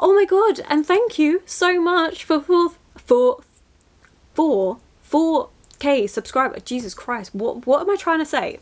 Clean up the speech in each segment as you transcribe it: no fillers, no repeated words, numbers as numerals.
Oh my god, and thank you so much for 4K subscribers. Jesus Christ, what am I trying to say?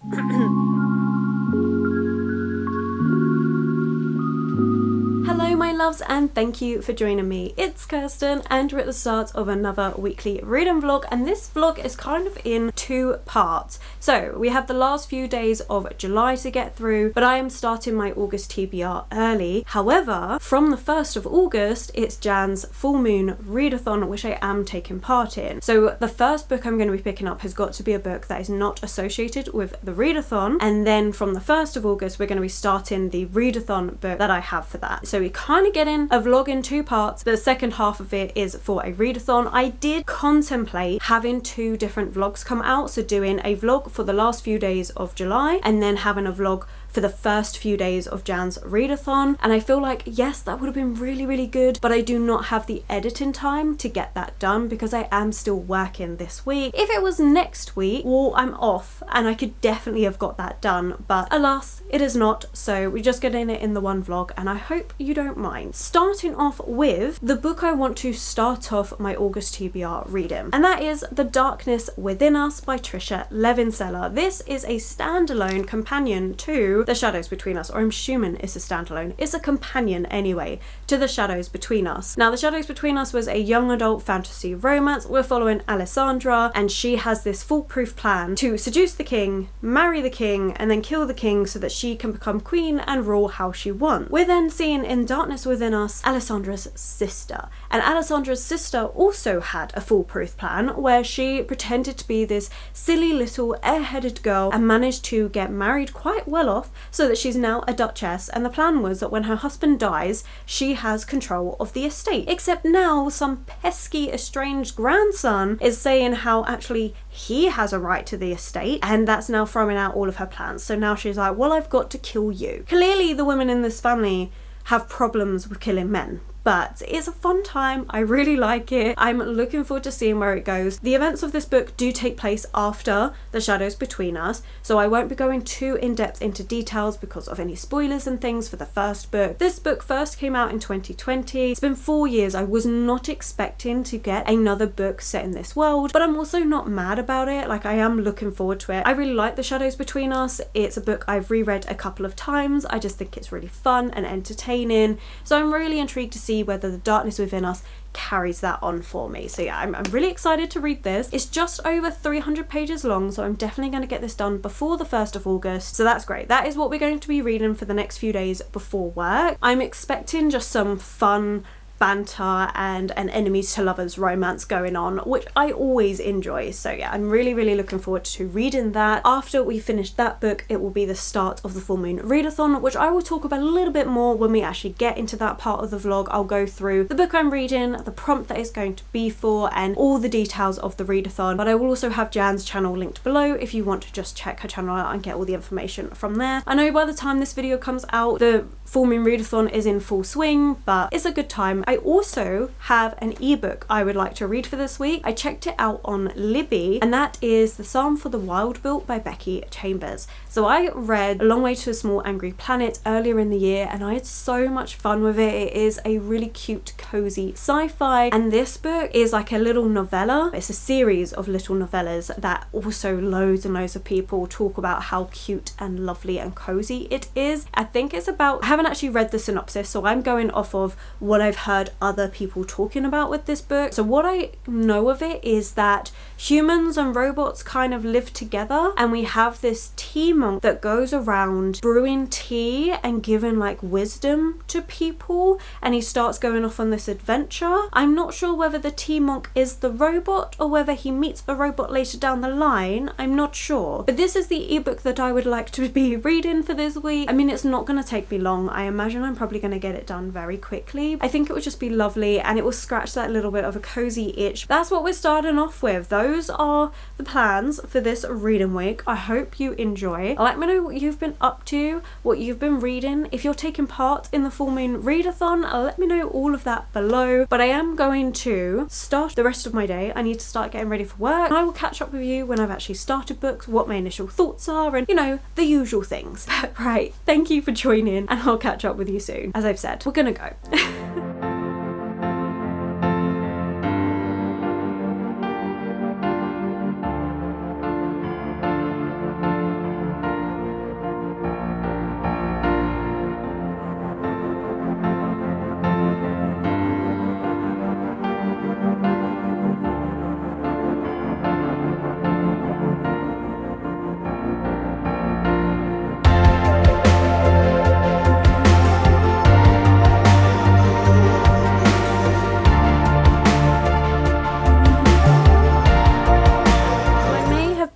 Hello my loves, and thank you for joining me. It's Kirsten and we're at the start of another weekly reading vlog, and this vlog is kind of in two parts. So we have the last few days of July to get through, but I am starting my August TBR early. However, from the 1st of August, it's Jan's full moon readathon, which I am taking part in. So the first book I'm going to be picking up has got to be a book that is not associated with the readathon, and then from the 1st of August we're going to be starting the readathon book that I have for that. So we kind of getting a vlog in two parts. The second half of it is for a readathon. I did contemplate having two different vlogs come out, so doing a vlog for the last few days of July and then having a vlog for the first few days of Jan's readathon, and I feel like yes, that would have been really good, but I do not have the editing time to get that done because I am still working this week. If it was next week, well, I'm off and I could definitely have got that done, but alas, it is not, so we're just getting it in the one vlog, and I hope you don't mind. Starting off with the book I want to start off my August TBR reading, and that is The Darkness Within Us by Trisha Levenseller. This is a standalone companion to The Shadows Between Us, or I'm assuming it's a standalone. It's a companion anyway to The Shadows Between Us. Now, The Shadows Between Us was a young adult fantasy romance. We're following Alessandra, and she has this foolproof plan to seduce the king, marry the king, and then kill the king so that she can become queen and rule how she wants. We're then seeing in Darkness Within Us Alessandra's sister, and Alessandra's sister also had a foolproof plan where she pretended to be this silly little airheaded girl and managed to get married quite well off, so that she's now a duchess, and the plan was that when her husband dies, she has control of the estate. Except now some pesky estranged grandson is saying how actually he has a right to the estate, and that's now throwing out all of her plans. So now she's like, well, I've got to kill you. Clearly the women in this family have problems with killing men, but it's a fun time. I really like it. I'm looking forward to seeing where it goes. The events of this book do take place after The Shadows Between Us, so I won't be going too in depth into details because of any spoilers and things for the first book. This book first came out in 2020. It's been 4 years. I was not expecting to get another book set in this world, but I'm also not mad about it. Like, I am looking forward to it. I really like The Shadows Between Us. It's a book I've reread a couple of times. I just think it's really fun and entertaining, so I'm really intrigued to see whether The Darkness Within Us carries that on for me. So yeah, I'm really excited to read this. It's just over 300 pages long, so I'm definitely going to get this done before the 1st of August, so that's great. That is what we're going to be reading for the next few days before work. I'm expecting just some fun banter and an enemies to lovers romance going on, which I always enjoy. So yeah, I'm really looking forward to reading that. After we finish that book, it will be the start of the full moon readathon, which I will talk about a little bit more when we actually get into that part of the vlog. I'll go through the book I'm reading, the prompt that it's going to be for, and all the details of the readathon. But I will also have Jan's channel linked below if you want to just check her channel out and get all the information from there. I know by the time this video comes out, the full moon readathon is in full swing, but it's a good time. I also have an ebook I would like to read for this week. I checked it out on Libby, and that is The Psalm for the Wild Built by Becky Chambers. So I read A Long Way to a Small Angry Planet earlier in the year, and I had so much fun with it. It is a really cute, cozy sci-fi, and this book is like a little novella. It's a series of little novellas that also loads and loads of people talk about how cute and lovely and cozy it is. I think it's about, I haven't actually read the synopsis, so I'm going off of what I've heard other people talking about with this book. So what I know of it is that humans and robots kind of live together, and we have this tea monk that goes around brewing tea and giving like wisdom to people, and he starts going off on this adventure. I'm not sure whether the tea monk is the robot or whether he meets a robot later down the line. I'm not sure, but this is the ebook that I would like to be reading for this week. I mean, it's not going to take me long. I imagine I'm probably going to get it done very quickly. I think it would just be lovely, and it will scratch that little bit of a cozy itch. That's what we're starting off with. Those are the plans for this reading week. I hope you enjoy. Let me know what you've been up to, what you've been reading. If you're taking part in the full moon readathon, let me know all of that below. But I am going to start the rest of my day. I need to start getting ready for work, and I will catch up with you when I've actually started books, what my initial thoughts are, and you know, the usual things. Right, thank you for joining, and I'll catch up with you soon. As I've said, we're gonna go.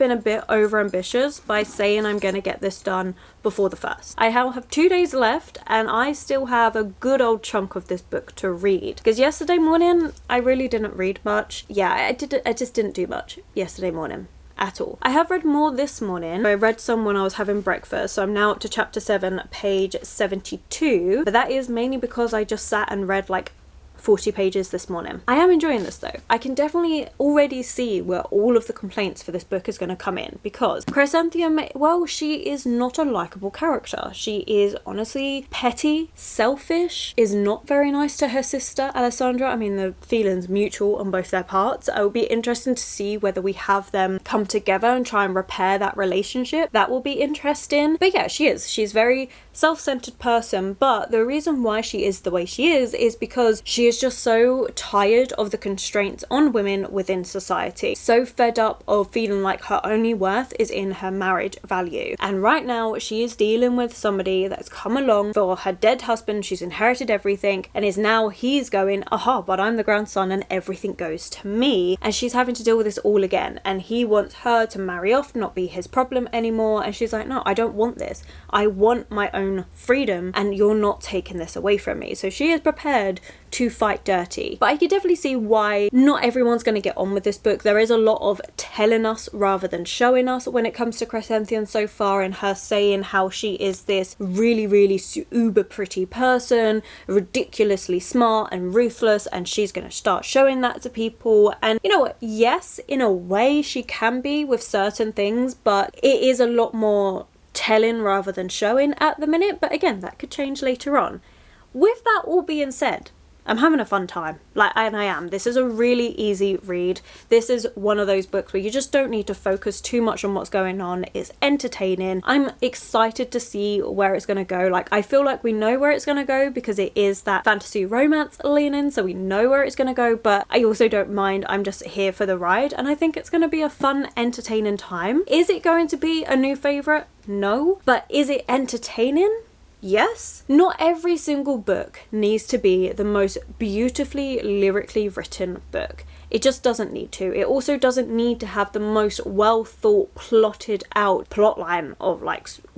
been a bit over ambitious by saying I'm going to get this done before the 1st. I now have 2 days left and I still have a good old chunk of this book to read. Because yesterday morning, I really didn't read much. Yeah, I just didn't do much yesterday morning. At all. I have read more this morning. I read some when I was having breakfast, so I'm now up to chapter 7, page 72, but that is mainly because I just sat and read like 40 pages this morning. I am enjoying this though. I can definitely already see where all of the complaints for this book is going to come in, because Chrysanthemum, well, she is not a likable character. She is honestly petty, selfish, is not very nice to her sister Alessandra. I mean, the feelings mutual on both their parts. It will be interesting to see whether we have them come together and try and repair that relationship. That will be interesting. But yeah, she's very self-centered person, but the reason why she is the way she is because she is just so tired of the constraints on women within society, so fed up of feeling like her only worth is in her marriage value. And right now she is dealing with somebody that's come along for her dead husband. She's inherited everything and is now he's going, aha, but I'm the grandson and everything goes to me, and she's having to deal with this all again, and he wants her to marry off, not be his problem anymore, and she's like, no, I don't want this. I want my own freedom and you're not taking this away from me. So she is prepared to fight dirty. But I could definitely see why not everyone's going to get on with this book. There is a lot of telling us rather than showing us when it comes to Chrysanthemum so far, and her saying how she is this really uber pretty person, ridiculously smart and ruthless, and she's going to start showing that to people. And you know what, yes, in a way she can be with certain things, but it is a lot more telling rather than showing at the minute. But again, that could change later on. With that all being said, I'm having a fun time. And I am. This is a really easy read. This is one of those books where you just don't need to focus too much on what's going on. It's entertaining. I'm excited to see where it's going to go. I feel like we know where it's going to go because it is that fantasy romance leaning, so we know where it's going to go, but I also don't mind. I'm just here for the ride, and I think it's going to be a fun, entertaining time. Is it going to be a new favourite? No. But is it entertaining? Yes. Not every single book needs to be the most beautifully lyrically written book. It just doesn't need to. It also doesn't need to have the most well thought, plotted out plotline of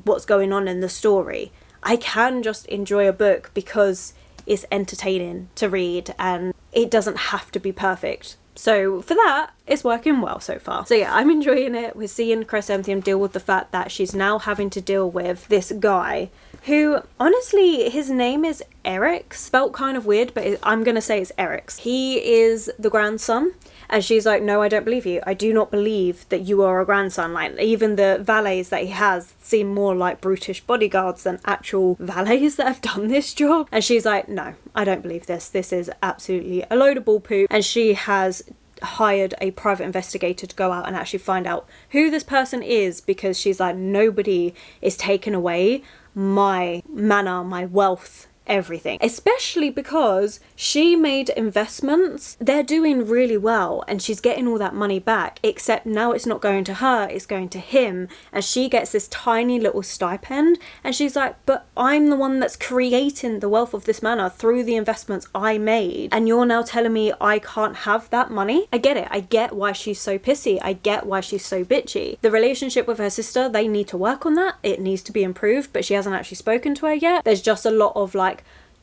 what's going on in the story. I can just enjoy a book because it's entertaining to read and it doesn't have to be perfect. So for that, it's working well so far. So yeah, I'm enjoying it. We're seeing Chrysanthemum deal with the fact that she's now having to deal with this guy who, honestly, his name is Eric. Spelt kind of weird, but I'm gonna say it's Eric's. He is the grandson. And she's like, no, I don't believe you. I do not believe that you are a grandson. Even the valets that he has seem more like brutish bodyguards than actual valets that have done this job. And she's like, no, I don't believe this. This is absolutely a load of bull poop. And she has hired a private investigator to go out and actually find out who this person is, because she's like, nobody is taking away my manor, my wealth, everything, especially because she made investments. They're doing really well and she's getting all that money back, except now it's not going to her, it's going to him, and she gets this tiny little stipend, and she's like, but I'm the one that's creating the wealth of this manor through the investments I made, and you're now telling me I can't have that money? I get it. I get why she's so pissy. I get why she's so bitchy. The relationship with her sister, they need to work on that. It needs to be improved, but she hasn't actually spoken to her yet. There's just a lot of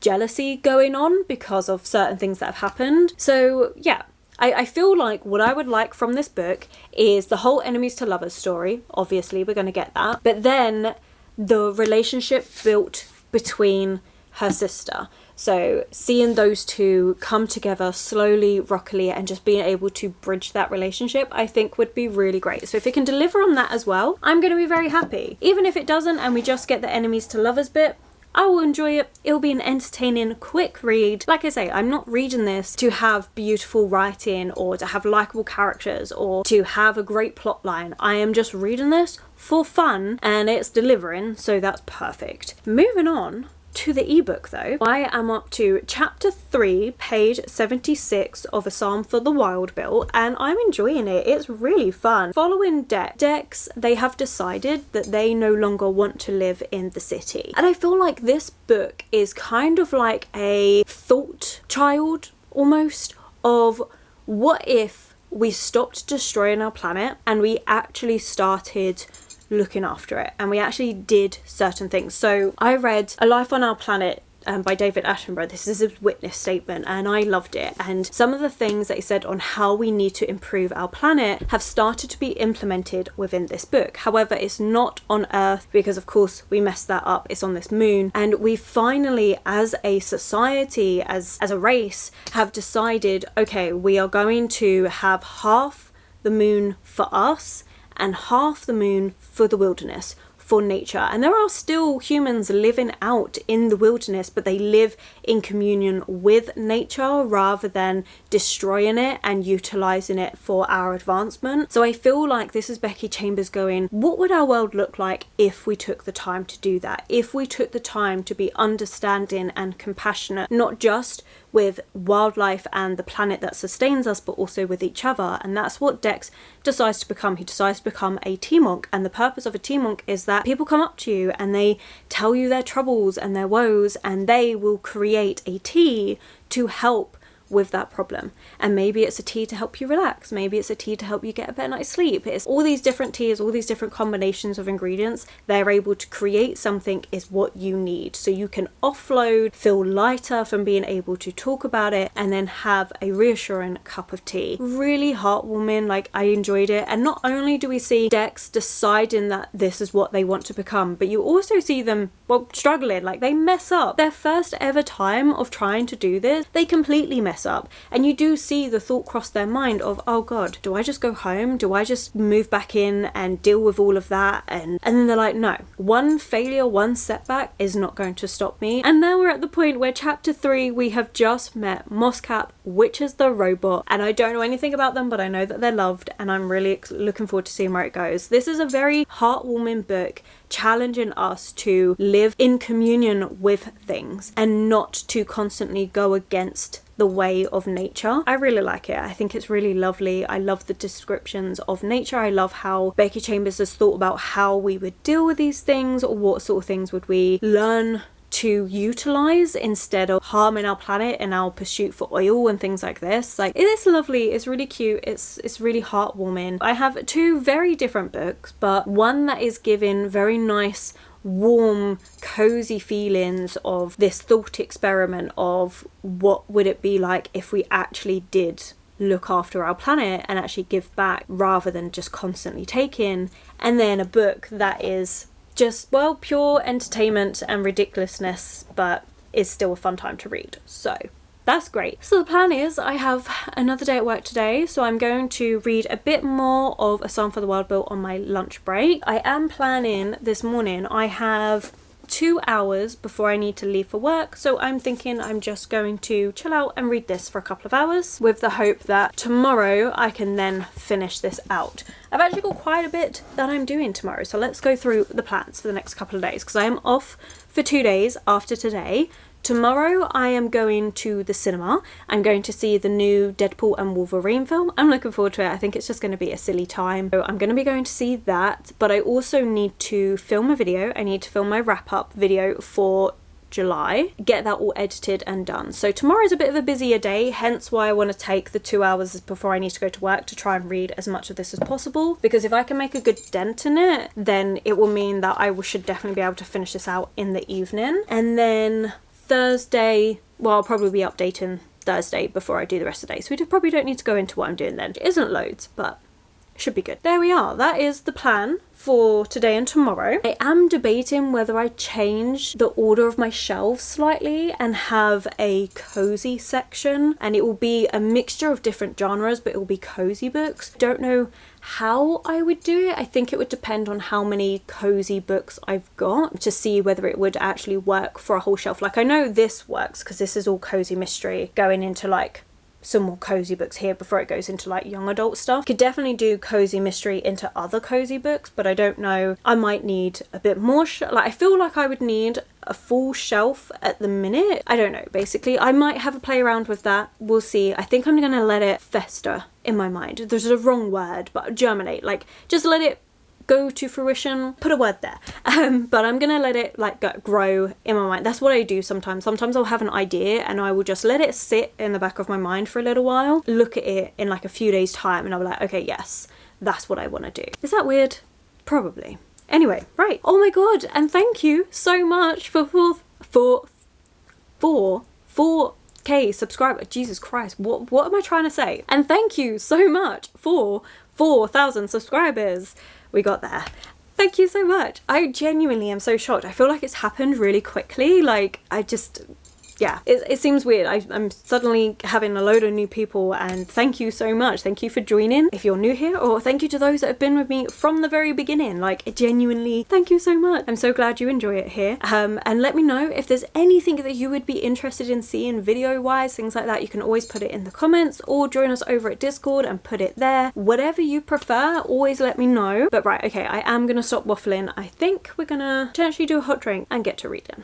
jealousy going on because of certain things that have happened. So yeah, I feel like what I would like from this book is the whole enemies to lovers story. Obviously we're going to get that, but then the relationship built between her sister. So seeing those two come together slowly, rockily, and just being able to bridge that relationship, I think would be really great. So if it can deliver on that as well, I'm going to be very happy. Even if it doesn't and we just get the enemies to lovers bit, I will enjoy it. It'll be an entertaining, quick read. Like I say, I'm not reading this to have beautiful writing or to have likable characters or to have a great plot line. I am just reading this for fun and it's delivering, so that's perfect. Moving on to the ebook though, I am up to chapter 3, page 76 of A Psalm for the Wild Bill, and I'm enjoying it. It's really fun. Following Dex, they have decided that they no longer want to live in the city. And I feel like this book is kind of like a thought child almost of what if we stopped destroying our planet and we actually started looking after it, and we actually did certain things. So I read A Life on Our Planet by David Attenborough. This is a witness statement and I loved it, and some of the things that he said on how we need to improve our planet have started to be implemented within this book. However, it's not on Earth because of course we messed that up. It's on this moon, and we finally as a society, as a race, have decided, okay, we are going to have half the moon for us and half the moon for the wilderness, for nature. And there are still humans living out in the wilderness, but they live in communion with nature rather than destroying it and utilizing it for our advancement. So I feel like this is Becky Chambers going, what would our world look like if we took the time to do that? If we took the time to be understanding and compassionate, not just with wildlife and the planet that sustains us, but also with each other. And that's what Dex decides to become. He decides to become a tea monk, and the purpose of a tea monk is that people come up to you and they tell you their troubles and their woes, and they will create a tea to help with that problem. And maybe it's a tea to help you relax, maybe it's a tea to help you get a better night's sleep. It's all these different teas, all these different combinations of ingredients. They're able to create something is what you need, so you can offload, feel lighter from being able to talk about it, and then have a reassuring cup of tea. Really heartwarming. Like, I enjoyed it. And not only do we see Dex deciding that this is what they want to become, but you also see them, well, struggling. Like, they mess up. Their first ever time of trying to do this, they completely mess up, and you do see the thought cross their mind of, oh god, do I just go home? Do I just move back in and deal with all of that? And then they're like, no, one failure, one setback is not going to stop me. And now we're at the point where chapter 3, we have just met Mosscap, which is the robot, and I don't know anything about them, but I know that they're loved, and I'm really looking forward to seeing where it goes. This is a very heartwarming book, challenging us to live in communion with things and not to constantly go against the way of nature. I really like it. I think it's really lovely. I love the descriptions of nature. I love how Becky Chambers has thought about how we would deal with these things, or what sort of things would we learn to utilize instead of harming our planet in our pursuit for oil and things like this. Like, it is lovely, it's really cute, it's really heartwarming. I have 2 very different books, but one that is giving very nice, warm, cozy feelings of this thought experiment of what would it be like if we actually did look after our planet and actually give back rather than just constantly taking. And then a book that is just, well, pure entertainment and ridiculousness, but is still a fun time to read. So that's great. So the plan is I have another day at work today, so I'm going to read a bit more of A Psalm for the Wild Bill on my lunch break. I am planning this morning, I have 2 hours before I need to leave for work, so I'm thinking I'm just going to chill out and read this for a couple of hours with the hope that tomorrow I can then finish this out. I've actually got quite a bit that I'm doing tomorrow, so let's go through the plans for the next couple of days, because I am off for 2 days after today. Tomorrow I am going to the cinema. I'm going to see the new Deadpool and Wolverine film. I'm looking forward to it. I think it's just going to be a silly time. So I'm going to be going to see that, but I also need to film a video. I need to film my wrap-up video for July, get that all edited and done. So tomorrow is a bit of a busier day, hence why I want to take the 2 hours before I need to go to work to try and read as much of this as possible, because if I can make a good dent in it, then it will mean that I should definitely be able to finish this out in the evening. And then Thursday, well, I'll probably be updating Thursday before I do the rest of the day, so we probably don't need to go into what I'm doing then. It isn't loads, but it should be good. There we are. That is the plan for today and tomorrow. I am debating whether I change the order of my shelves slightly and have a cozy section, and it will be a mixture of different genres, but it will be cozy books. Don't know how I would do it. I think it would depend on how many cozy books I've got to see whether it would actually work for a whole shelf. Like, I know this works because this is all cozy mystery going into like some more cozy books here before it goes into like young adult stuff. Could definitely do cozy mystery into other cozy books, but I don't know. I might need a bit more like, I feel like I would need a full shelf at the minute. I don't know. Basically, I might have a play around with that. We'll see. I think I'm gonna let it fester in my mind. There's a wrong word, but germinate. Like, just let it go to fruition, put a word there. But I'm gonna let it like grow in my mind. That's what I do sometimes. Sometimes I'll have an idea and I will just let it sit in the back of my mind for a little while, look at it in like a few days time, and I'll be like, okay, yes, that's what I want to do. Is that weird? Probably. Anyway, right. Oh my god, and thank you so much for 4K subscribers. Jesus Christ, what am I trying to say? And thank you so much for 4,000 subscribers. We got there. Thank you so much. I genuinely am so shocked. I feel like it's happened really quickly. Like, yeah, it seems weird. I'm suddenly having a load of new people, and thank you so much. Thank you for joining if you're new here, or thank you to those that have been with me from the very beginning. Like, genuinely, thank you so much. I'm so glad you enjoy it here. And let me know if there's anything that you would be interested in seeing video-wise, things like that. You can always put it in the comments or join us over at Discord and put it there. Whatever you prefer, always let me know. But right, okay, I am gonna stop waffling. I think we're gonna potentially do a hot drink and get to reading.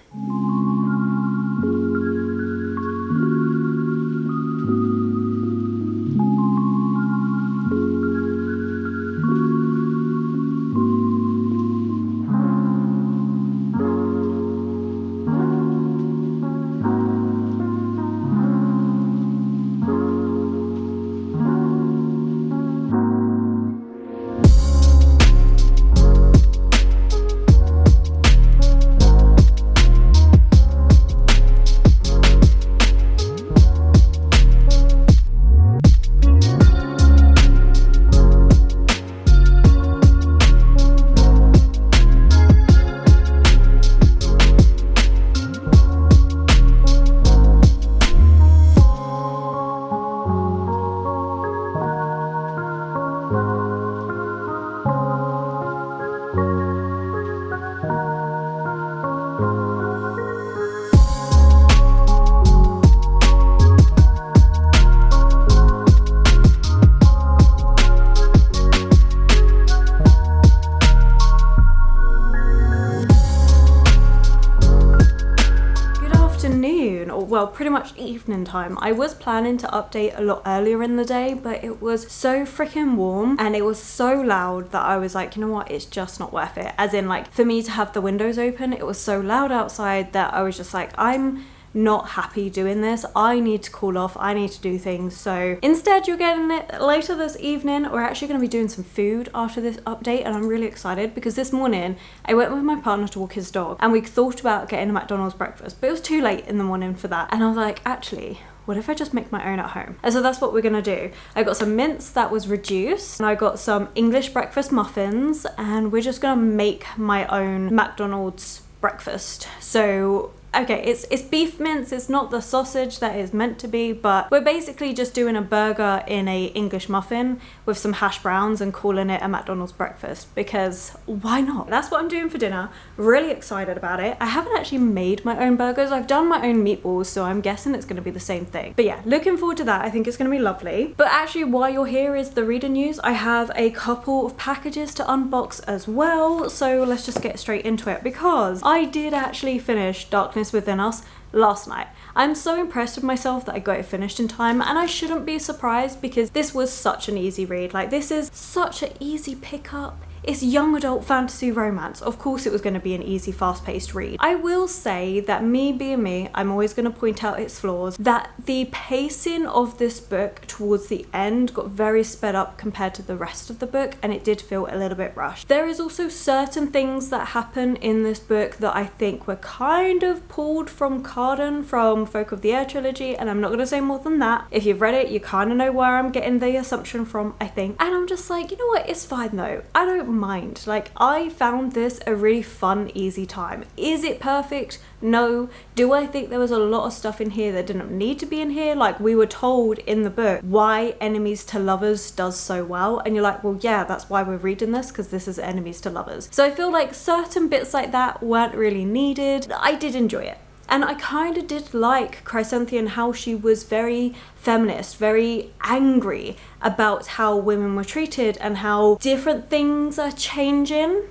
Well, pretty much evening time. I was planning to update a lot earlier in the day, but it was so freaking warm and it was so loud that I was like, you know what, it's just not worth it. As in, like, for me to have the windows open, it was so loud outside that I was just like, I'm not happy doing this. I need to cool off. I need to do things. So instead, you're getting it later this evening. We're actually going to be doing some food after this update, and I'm really excited because this morning I went with my partner to walk his dog and we thought about getting a McDonald's breakfast, but it was too late in the morning for that. And I was like, actually, what if I just make my own at home? And so that's what we're gonna do. I got some mince that was reduced, and I got some English breakfast muffins, and we're just gonna make my own McDonald's breakfast. So okay, it's beef mince, it's not the sausage that is meant to be, but we're basically just doing a burger in a English muffin with some hash browns and calling it a McDonald's breakfast, because why not? That's what I'm doing for dinner. Really excited about it. I haven't actually made my own burgers. I've done my own meatballs, so I'm guessing it's gonna be the same thing. But yeah, looking forward to that. I think it's gonna be lovely. But actually, while you're here is the reader news. I have a couple of packages to unbox as well, so let's just get straight into it, because I did actually finish Darkness Within Us last night. I'm so impressed with myself that I got it finished in time, and I shouldn't be surprised because this was such an easy read. Like, this is such an easy pickup. It's young adult fantasy romance. Of course it was going to be an easy, fast-paced read. I will say that, me being me, I'm always going to point out its flaws, that the pacing of this book towards the end got very sped up compared to the rest of the book, and it did feel a little bit rushed. There is also certain things that happen in this book that I think were kind of pulled from Cardan from Folk of the Air trilogy, and I'm not going to say more than that. If you've read it, you kind of know where I'm getting the assumption from, I think. And I'm just like, you know what, it's fine though. I don't mind. Like, I found this a really fun, easy time. Is it perfect? No. Do I think there was a lot of stuff in here that didn't need to be in here? Like, we were told in the book why Enemies to Lovers does so well, and you're like, well, yeah, that's why we're reading this, because this is Enemies to Lovers. So I feel like certain bits like that weren't really needed. I did enjoy it. And I kind of did like Chrysanthemum, how she was very feminist, very angry about how women were treated and how different things are changing.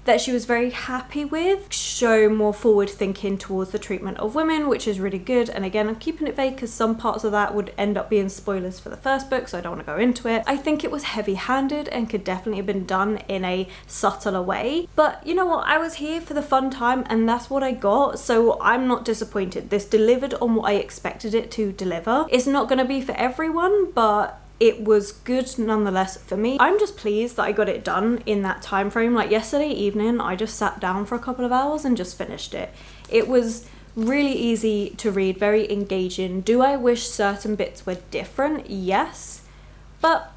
that she was very happy with, show more forward thinking towards the treatment of women, which is really good. And again, I'm keeping it vague because some parts of that would end up being spoilers for the first book, so I don't want to go into it. I think it was heavy-handed and could definitely have been done in a subtler way, but you know what, I was here for the fun time and that's what I got, so I'm not disappointed. This delivered on what I expected it to deliver. It's not going to be for everyone, but it was good nonetheless for me. I'm just pleased that I got it done in that time frame. Like yesterday evening, I just sat down for a couple of hours and just finished it. It was really easy to read, very engaging. Do I wish certain bits were different? Yes, but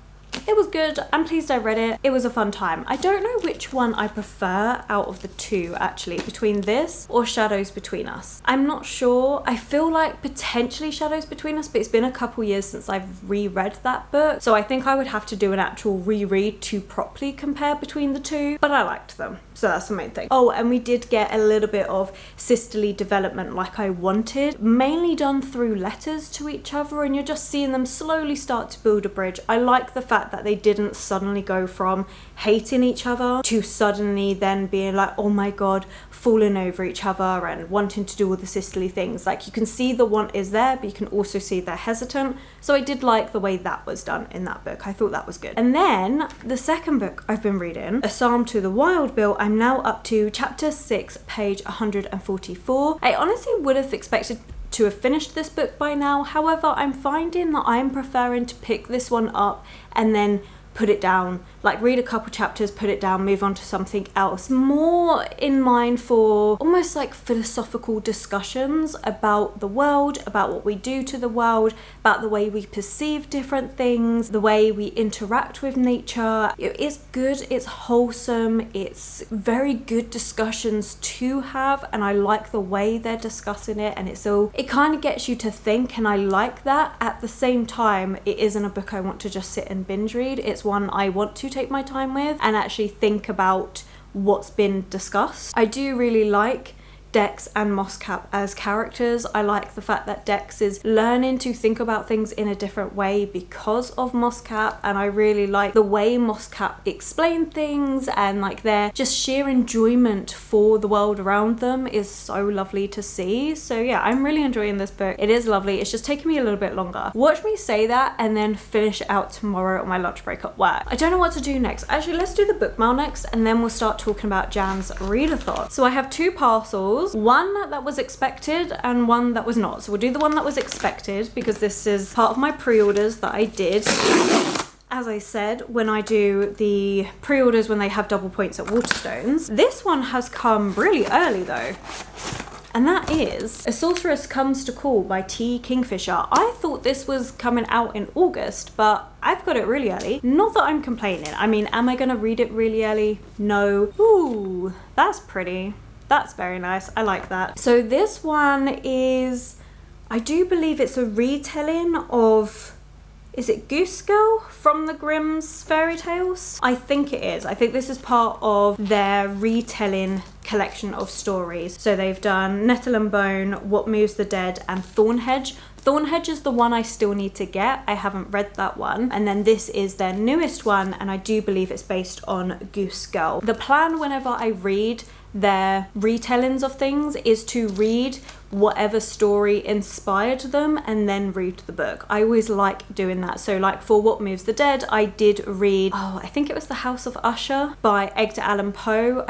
it was good. I'm pleased I read it. It was a fun time. I don't know which one I prefer out of the two, actually, between this or Shadows Between Us. I'm not sure. I feel like potentially Shadows Between Us, but it's been a couple years since I've reread that book, so I think I would have to do an actual reread to properly compare between the two, but I liked them, so that's the main thing. Oh, and we did get a little bit of sisterly development like I wanted, mainly done through letters to each other, and you're just seeing them slowly start to build a bridge. I like the fact that they didn't suddenly go from hating each other to suddenly then being like, oh my god, falling over each other and wanting to do all the sisterly things. Like, you can see the want is there, but you can also see they're hesitant. So I did like the way that was done in that book. I thought that was good. And then the second book I've been reading, A Psalm to the Wild Bill, I'm now up to chapter 6, page 144. I honestly would have expected to have finished this book by now. However, I'm finding that I'm preferring to pick this one up and then put it down, like read a couple chapters, put it down, move on to something else. More in mind for almost like philosophical discussions about the world, about what we do to the world, about the way we perceive different things, the way we interact with nature. It's good, it's wholesome, it's very good discussions to have, and I like the way they're discussing it, and it kind of gets you to think, and I like that. At the same time, it isn't a book I want to just sit and binge read. It's one I want to take my time with and actually think about what's been discussed. I do really like Dex and Mosscap as characters. I like the fact that Dex is learning to think about things in a different way because of Mosscap, and I really like the way Mosscap explain things, and like their just sheer enjoyment for the world around them is so lovely to see. So yeah, I'm really enjoying this book. It is lovely. It's just taking me a little bit longer. Watch me say that and then finish it out tomorrow on my lunch break at work. I don't know what to do next. Actually, let's do the book mail next, and then we'll start talking about Jan's readathon. So I have two parcels. One that was expected and one that was not. So we'll do the one that was expected because this is part of my pre-orders that I did. As I said, when I do the pre-orders when they have double points at Waterstones. This one has come really early though. And that is A Sorceress Comes to Call by T. Kingfisher. I thought this was coming out in August, but I've got it really early. Not that I'm complaining. I mean, am I gonna read it really early? No. Ooh, that's pretty. That's very nice. I like that. So this one is, I do believe it's a retelling of, is it Goose Girl from the Grimm's fairy tales? I think it is. I think this is part of their retelling collection of stories. So they've done Nettle and Bone, What Moves the Dead, and Thornhedge. Thornhedge is the one I still need to get. I haven't read that one. And then this is their newest one, and I do believe it's based on Goose Girl. The plan whenever I read their retellings of things is to read whatever story inspired them and then read the book. I always like doing that. So like for What Moves the Dead, I did read, I think it was The House of Usher by Edgar Allan Poe.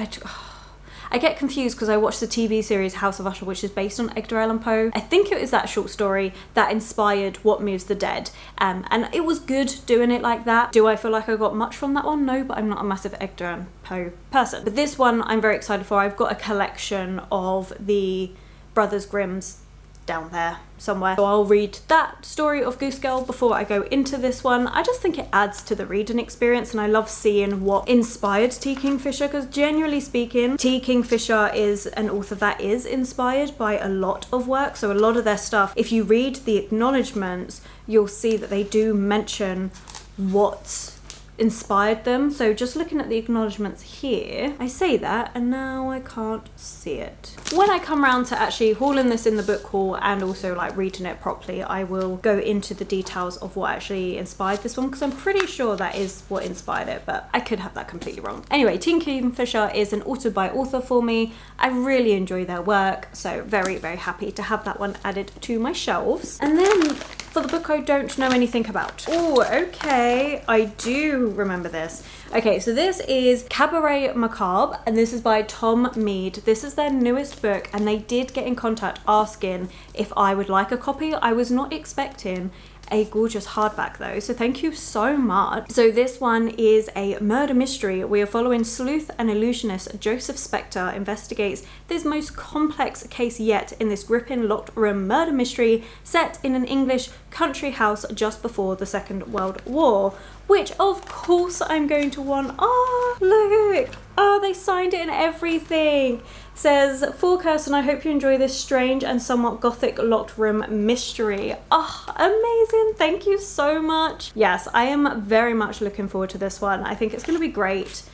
I get confused because I watched the TV series House of Usher, which is based on Edgar Allan Poe. I think it was that short story that inspired What Moves the Dead. And it was good doing it like that. Do I feel like I got much from that one? No, but I'm not a massive Edgar Allan Poe person. But this one I'm very excited for. I've got a collection of the Brothers Grimm's down there somewhere. So I'll read that story of Goose Girl before I go into this one. I just think it adds to the reading experience, and I love seeing what inspired T. Kingfisher, because generally speaking, T. Kingfisher is an author that is inspired by a lot of work. So a lot of their stuff, if you read the acknowledgements, you'll see that they do mention what inspired them. So just looking at the acknowledgements here, I say that and now I can't see it. When I come around to actually hauling this in the book haul and also like reading it properly, I will go into the details of what actually inspired this one, because I'm pretty sure that is what inspired it, but I could have that completely wrong. Anyway, Teen Kingfisher is an author by author for me. I really enjoy their work, so very, very happy to have that one added to my shelves. And then for the book I don't know anything about. Oh, okay, I do remember this. Okay, so this is Cabaret Macabre, and this is by Tom Mead. This is their newest book, and they did get in contact asking if I would like a copy. I was not expecting a gorgeous hardback though, so thank you so much. So this one is a murder mystery. We are following sleuth and illusionist Joseph Spector investigates this most complex case yet in this gripping locked room murder mystery set in an English country house just before the Second World War, which of course I'm going to want. Oh, look, oh, they signed it and everything. Says, for Kirsten, I hope you enjoy this strange and somewhat gothic locked room mystery. Oh, amazing. Thank you so much. Yes, I am very much looking forward to this one. I think it's going to be great.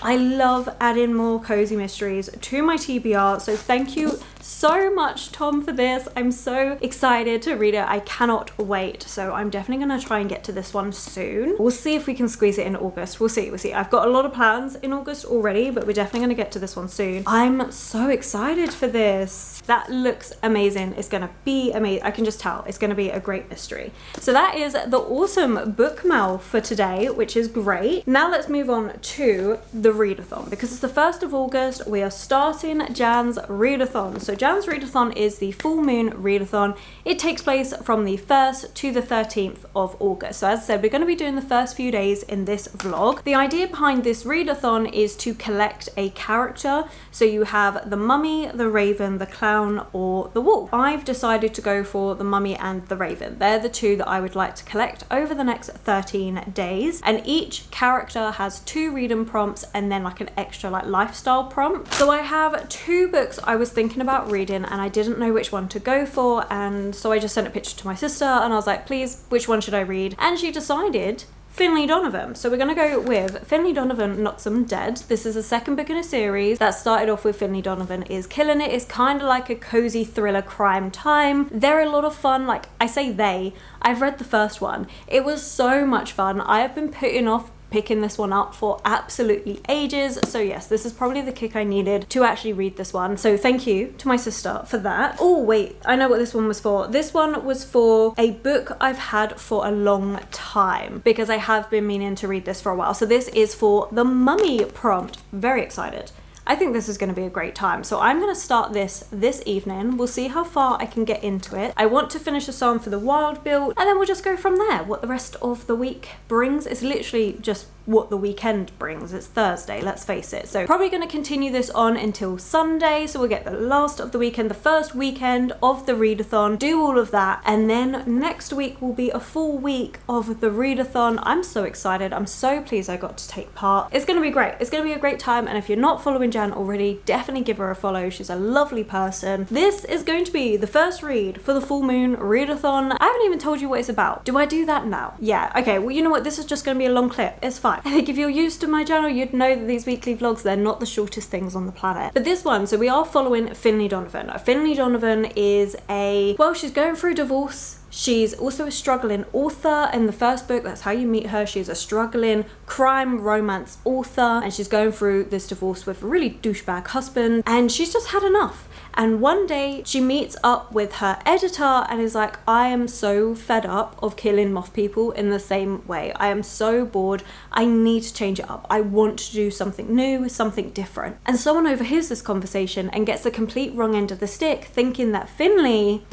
I love adding more cozy mysteries to my TBR, so thank you so much, Tom, for this. I'm so excited to read it. I cannot wait. So I'm definitely going to try and get to this one soon. We'll see if we can squeeze it in August. We'll see. I've got a lot of plans in August already, but we're definitely going to get to this one soon. I'm so excited for this. That looks amazing. It's going to be amazing. I can just tell it's going to be a great mystery. So that is the awesome book mail for today, which is great. Now let's move on to the readathon, because it's the 1st of August. We are starting Jan's readathon. So Jan's readathon is the full moon readathon. It takes place from the 1st to the 13th of August. So as I said, we're going to be doing the first few days in this vlog. The idea behind this readathon is to collect a character. So you have the mummy, the raven, the clown, or the wolf. I've decided to go for the mummy and the raven. They're the two that I would like to collect over the next 13 days. And each character has 2 reading prompts and then like an extra like lifestyle prompt. So I have 2 books I was thinking about reading and I didn't know which one to go for, and so I just sent a picture to my sister and I was like, please, which one should I read? And she decided Finlay Donovan. So we're going to go with Finlay Donovan, Not Some Dead. This is the 2nd book in a series that started off with Finlay Donovan is killing it. It's kind of like a cozy thriller crime time. They're a lot of fun. Like I say I've read the first one. It was so much fun. I have been putting off picking this one up for absolutely ages. So yes, this is probably the kick I needed to actually read this one. So thank you to my sister for that. Oh wait, I know what this one was for. This one was for a book I've had for a long time because I have been meaning to read this for a while. So this is for the mummy prompt. Very excited. I think this is going to be a great time. So I'm going to start this evening. We'll see how far I can get into it. I want to finish the song for the wild build and then we'll just go from there. What the rest of the week brings is literally just what the weekend brings. It's Thursday, let's face it. So probably going to continue this on until Sunday. So we'll get the last of the weekend, the first weekend of the readathon, do all of that. And then next week will be a full week of the readathon. I'm so excited. I'm so pleased I got to take part. It's going to be great. It's going to be a great time. And if you're not following Jan already, definitely give her a follow. She's a lovely person. This is going to be the first read for the full moon readathon. I haven't even told you what it's about. Do I do that now? Yeah. Okay. Well, you know what? This is just going to be a long clip. It's fine. I think if you're used to my channel, you'd know that these weekly vlogs, they're not the shortest things on the planet. But this one, so we are following Finlay Donovan. Finlay Donovan is she's going through divorce. She's also a struggling author. In the first book, that's how you meet her. She's a struggling crime romance author and she's going through this divorce with a really douchebag husband and she's just had enough. And one day she meets up with her editor and is like, I am so fed up of killing moth people in the same way. I am so bored. I need to change it up. I want to do something new, something different. And someone overhears this conversation and gets the complete wrong end of the stick, thinking that Finlay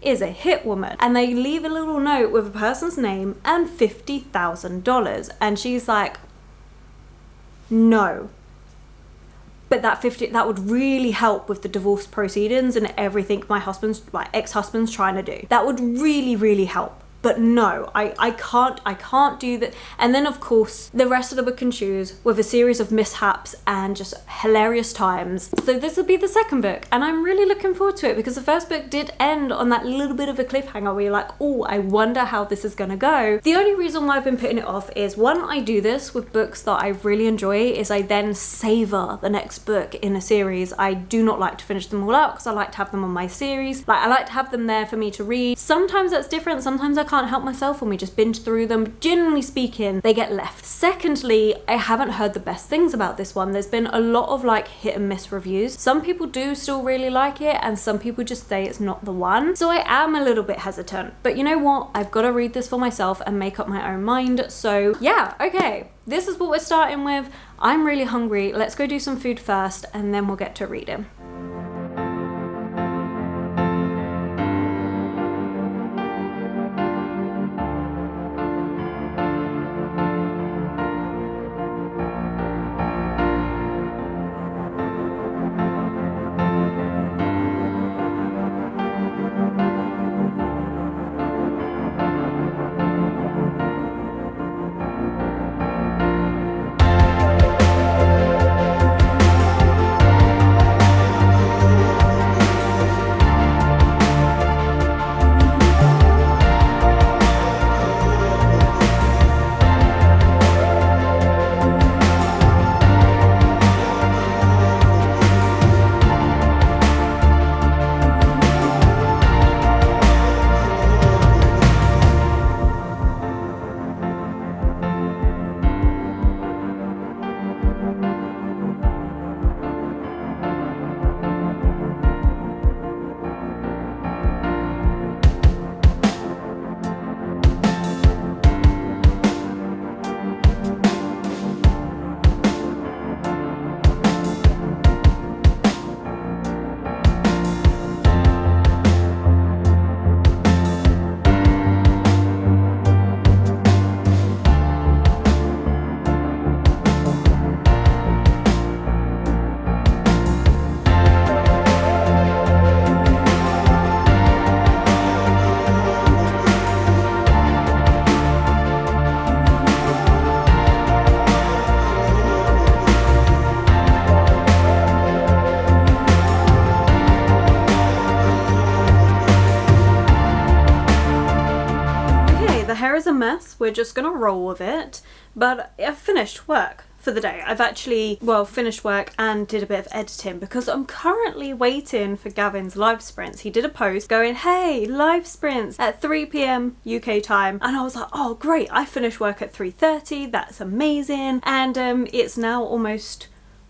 is a hit woman, and they leave a little note with a person's name and $50,000, and she's like, no, but that would really help with the divorce proceedings and everything my ex-husband's trying to do. That would really help But no, I can't do that. And then of course the rest of the book ensues with a series of mishaps and just hilarious times. So this will be the second book, and I'm really looking forward to it because the first book did end on that little bit of a cliffhanger where you're like, oh, I wonder how this is gonna go. The only reason why I've been putting it off is, one, I do this with books that I really enjoy, is I then savor the next book in a series. I do not like to finish them all out because I like to have them on my series. Like, I like to have them there for me to read. Sometimes that's different, sometimes I can't help myself when we just binge through them. Generally speaking, they get left. Secondly, I haven't heard the best things about this one. There's been a lot of like hit and miss reviews. Some people do still really like it and some people just say it's not the one. So I am a little bit hesitant, but you know what? I've got to read this for myself and make up my own mind. So yeah, okay. This is what we're starting with. I'm really hungry. Let's go do some food first and then we'll get to reading. A mess, we're just gonna roll with it, but I've finished work for the day. I've actually, well, finished work and did a bit of editing because I'm currently waiting for Gavin's live sprints. He did a post going, hey, live sprints at 3 p.m. UK time, and I was like, oh great, I finished work at 3:30, that's amazing. And it's now almost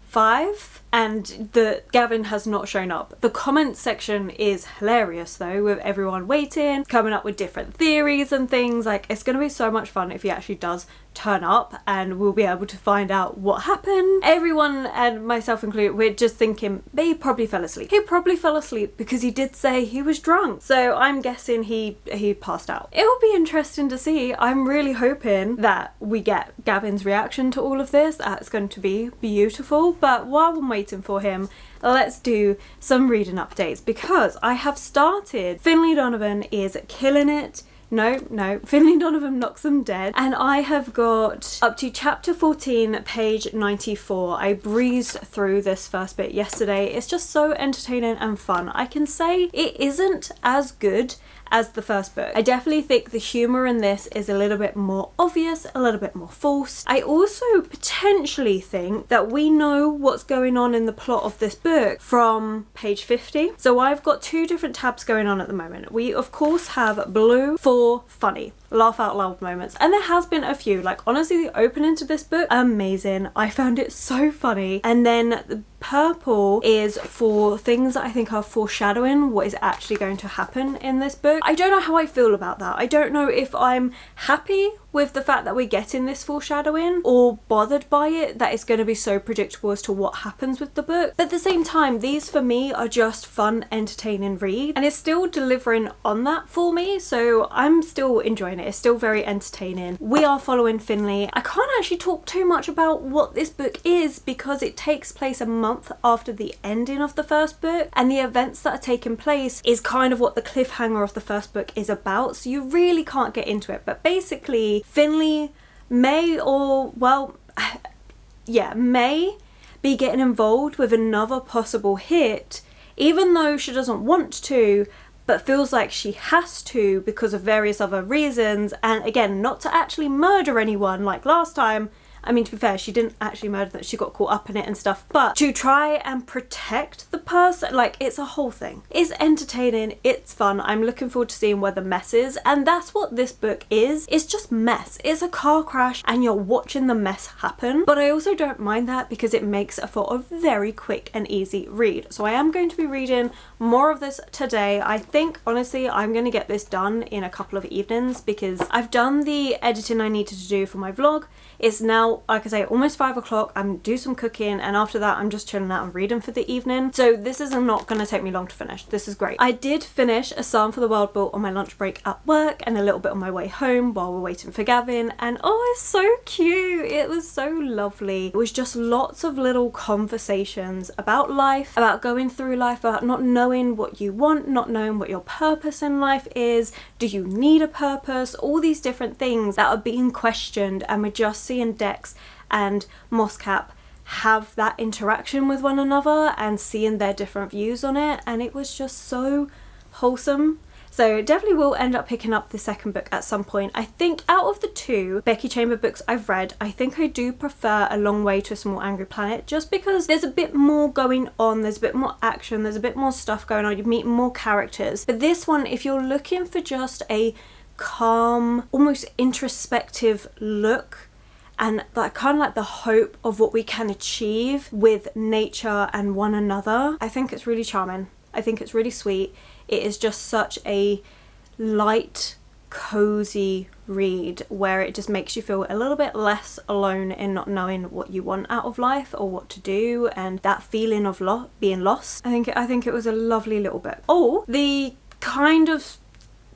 5 and Gavin has not shown up. The comment section is hilarious though, with everyone waiting, coming up with different theories and things. Like, it's gonna be so much fun if he actually does turn up and we'll be able to find out what happened. Everyone, and myself included, we're just thinking he probably fell asleep. He probably fell asleep because he did say he was drunk. So I'm guessing he passed out. It will be interesting to see. I'm really hoping that we get Gavin's reaction to all of this. That's going to be beautiful. But while I'm waiting for him, let's do some reading updates because I have started Finlay Donovan is killing it. No, Finlay Donovan knocks them dead. And I have got up to chapter 14, page 94. I breezed through this first bit yesterday. It's just so entertaining and fun. I can say it isn't as good as the first book. I definitely think the humour in this is a little bit more obvious, a little bit more forced. I also potentially think that we know what's going on in the plot of this book from page 50. So I've got 2 different tabs going on at the moment. We of course have blue for funny, laugh out loud moments, and there has been a few. Like, honestly, the opening to this book, amazing. I found it so funny. And then the purple is for things that I think are foreshadowing what is actually going to happen in this book. I don't know how I feel about that. I don't know if I'm happy with the fact that we're getting this foreshadowing or bothered by it, that it's going to be so predictable as to what happens with the book. But at the same time, these for me are just fun, entertaining read, and it's still delivering on that for me, so I'm still enjoying fine. It's still very entertaining. We are following Finley. I can't actually talk too much about what this book is because it takes place a month after the ending of the first book, and the events that are taking place is kind of what the cliffhanger of the first book is about, so you really can't get into it. But basically, Finley may be getting involved with another possible hit, even though she doesn't want to, but feels like she has to because of various other reasons. And again, not to actually murder anyone like last time. I mean, to be fair, she didn't actually murder them, she got caught up in it and stuff, but to try and protect the person, like, it's a whole thing. It's entertaining, it's fun, I'm looking forward to seeing where the mess is, and that's what this book is. It's just mess. It's a car crash and you're watching the mess happen, but I also don't mind that because it makes it for a very quick and easy read. So I am going to be reading more of this today. I think, honestly, I'm going to get this done in a couple of evenings because I've done the editing I needed to do for my vlog. It's now, like I say, almost 5 o'clock. I'm do some cooking, and after that I'm just chilling out and reading for the evening. So this is not going to take me long to finish. This is great. I did finish A Psalm for the Wild Bull on my lunch break at work and a little bit on my way home while we're waiting for Gavin, and oh, it's so cute. It was so lovely. It was just lots of little conversations about life, about going through life, about not knowing what you want, not knowing what your purpose in life is. Do you need a purpose? All these different things that are being questioned, and we're just seeing Dex and Mosscap have that interaction with one another and seeing their different views on it, and it was just so wholesome. So definitely will end up picking up the second book at some point. I think out of the two Becky Chamber books I've read, I think I do prefer A Long Way to a Small Angry Planet, just because there's a bit more going on, there's a bit more action, there's a bit more stuff going on, you meet more characters. But this one, if you're looking for just a calm, almost introspective look, and like kind of like the hope of what we can achieve with nature and one another, I think it's really charming. I think it's really sweet. It is just such a light, cozy read where it just makes you feel a little bit less alone in not knowing what you want out of life or what to do, and that feeling of being lost. I think it was a lovely little book. Oh, the kind of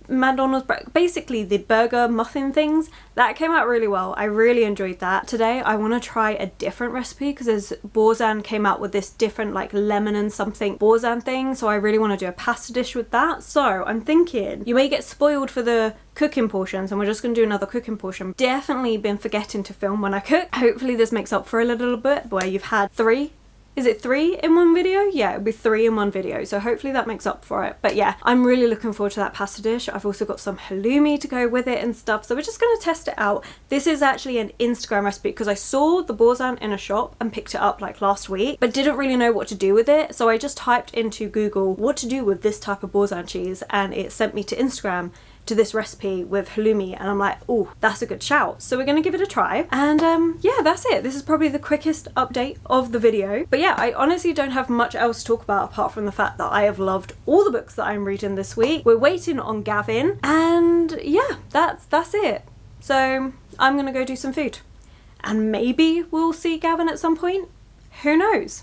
McDonald's, basically the burger muffin things, that came out really well. I really enjoyed that. Today I want to try a different recipe because as Borzan came out with this different like lemon and something Borzan thing, so I really want to do a pasta dish with that. So I'm thinking you may get spoiled for the cooking portions and we're just going to do another cooking portion. Definitely been forgetting to film when I cook. Hopefully this makes up for a little bit where you've had three. Is it 3 in one video? Yeah, it'll be 3 in one video, so hopefully that makes up for it. But yeah, I'm really looking forward to that pasta dish. I've also got some halloumi to go with it and stuff, so we're just going to test it out. This is actually an Instagram recipe because I saw the Borzan in a shop and picked it up like last week, but didn't really know what to do with it, so I just typed into Google what to do with this type of Borzan cheese, and it sent me to Instagram to this recipe with halloumi, and I'm like, oh, that's a good shout. So we're gonna give it a try, and yeah, that's it. This is probably the quickest update of the video, but yeah, I honestly don't have much else to talk about apart from the fact that I have loved all the books that I'm reading this week. We're waiting on Gavin, and yeah, that's it. So I'm gonna go do some food, and maybe we'll see Gavin at some point. Who knows?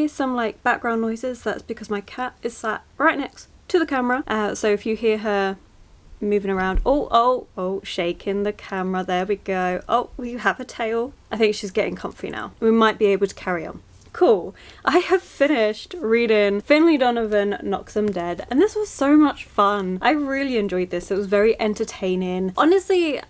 Some like background noises, that's because my cat is sat right next to the camera, so if you hear her moving around. Oh, shaking the camera. There we go. Oh, we have a tail. I think she's getting comfy now. We might be able to carry on. Cool. I have finished reading Finlay Donovan Knocks 'Em Dead, and this was so much fun. I really enjoyed this. It was very entertaining. Honestly,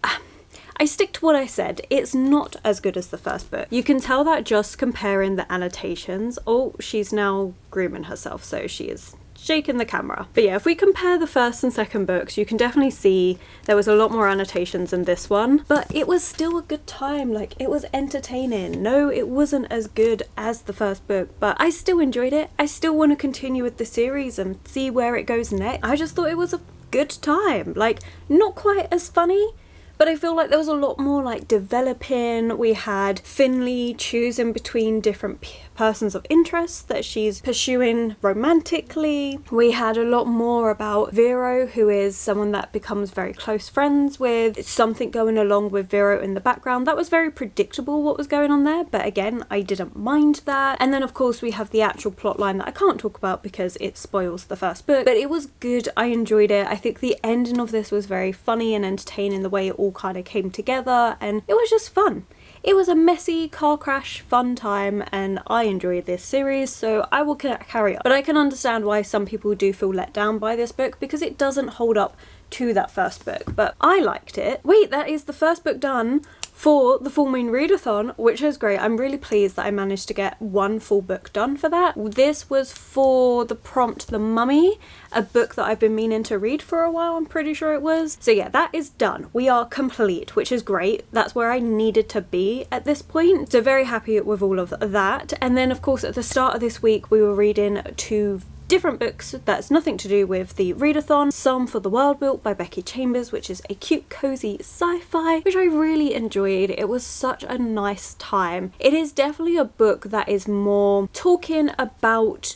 I stick to what I said. It's not as good as the first book. You can tell that just comparing the annotations. Oh, she's now grooming herself, so she is shaking the camera. But yeah, if we compare the first and second books, you can definitely see there was a lot more annotations in this one, but it was still a good time. Like, it was entertaining. No, it wasn't as good as the first book, but I still enjoyed it. I still want to continue with the series and see where it goes next. I just thought it was a good time. Like, not quite as funny, but I feel like there was a lot more like developing. We had Finlay choosing between different persons of interest that she's pursuing romantically. We had a lot more about Vero, who is someone that becomes very close friends with. Something going along with Vero in the background. That was very predictable what was going on there, but again, I didn't mind that. And then of course we have the actual plot line that I can't talk about because it spoils the first book, but it was good. I enjoyed it. I think the ending of this was very funny and entertaining, the way it all kind of came together, and it was just fun. It was a messy car crash fun time, and I enjoyed this series, so I will carry on. But I can understand why some people do feel let down by this book because it doesn't hold up to that first book, but I liked it. Wait, that is the first book done for the full Moon Readathon, which is great. I'm really pleased that I managed to get one full book done for that. This was for the prompt The Mummy, a book that I've been meaning to read for a while, I'm pretty sure it was. So yeah, that is done. We are complete, which is great. That's where I needed to be at this point. So very happy with all of that. And then of course at the start of this week we were reading two different books that's nothing to do with the readathon. Some for the World Built by Becky Chambers, which is a cute cozy sci-fi, which I really enjoyed. It was such a nice time. It is definitely a book that is more talking about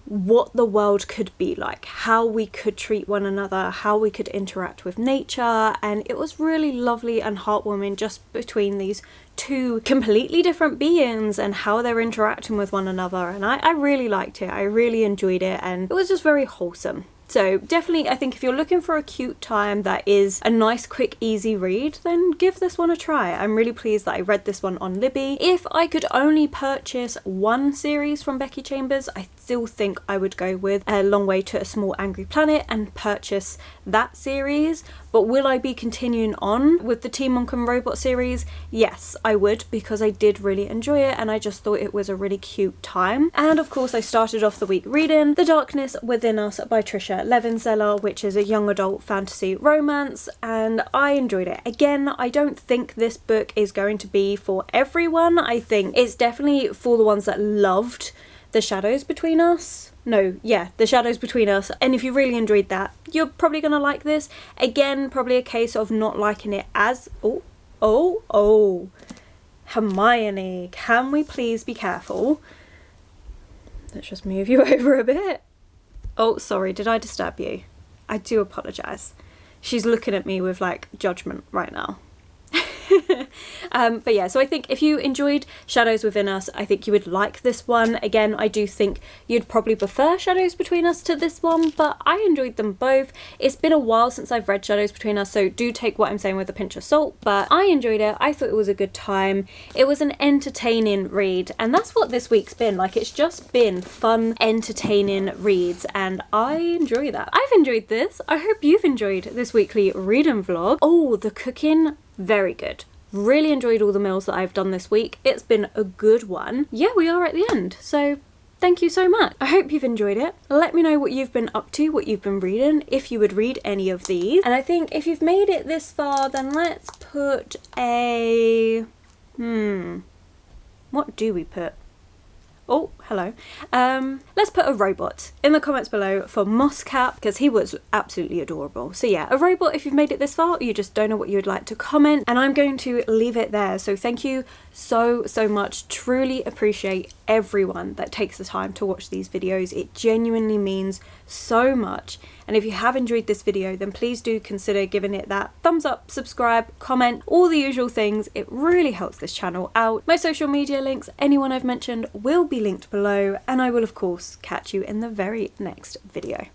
what the world could be like, how we could treat one another, how we could interact with nature, and it was really lovely and heartwarming just between these two completely different beings and how they're interacting with one another, and I really liked it. I really enjoyed it, and it was just very wholesome. So definitely, I think if you're looking for a cute time that is a nice, quick, easy read, then give this one a try. I'm really pleased that I read this one on Libby. If I could only purchase one series from Becky Chambers, I still think I would go with A Long Way to a Small Angry Planet and purchase that series. But will I be continuing on with the Teen Monk and Robot series? Yes, I would, because I did really enjoy it and I just thought it was a really cute time. And of course I started off the week reading The Darkness Within Us by Trisha Levenseller, which is a young adult fantasy romance, and I enjoyed it. Again, I don't think this book is going to be for everyone. I think it's definitely for the ones that loved The Shadows Between Us. The Shadows Between Us, and if you really enjoyed that, you're probably gonna like this. Again, probably a case of not liking it as Hermione, can we please be careful? Let's just move you over a bit. Oh, sorry, did I disturb you? I do apologise. She's looking at me with like judgment right now. But yeah, so I think if you enjoyed Shadows Within Us, I think you would like this one. Again, I do think you'd probably prefer Shadows Between Us to this one, but I enjoyed them both. It's been a while since I've read Shadows Between Us, so do take what I'm saying with a pinch of salt, but I enjoyed it. I thought it was a good time. It was an entertaining read, and that's what this week's been. Like, it's just been fun, entertaining reads, and I enjoy that. I've enjoyed this. I hope you've enjoyed this weekly reading vlog. Oh, the cooking, very good. Really enjoyed all the meals that I've done this week. It's been a good one. Yeah, we are at the end, so thank you so much. I hope you've enjoyed it. Let me know what you've been up to, what you've been reading, if you would read any of these. And I think if you've made it this far, then let's put a... what do we put? Oh, hello. Let's put a robot in the comments below for Mosscap, because he was absolutely adorable. So yeah, a robot if you've made it this far, or you just don't know what you would like to comment, and I'm going to leave it there. So thank you so much. Truly appreciate everyone that takes the time to watch these videos. It genuinely means so much. And if you have enjoyed this video, then please do consider giving it that thumbs up, subscribe, comment, all the usual things. It really helps this channel out. My social media links, anyone I've mentioned, will be linked below, and I will of course catch you in the very next video.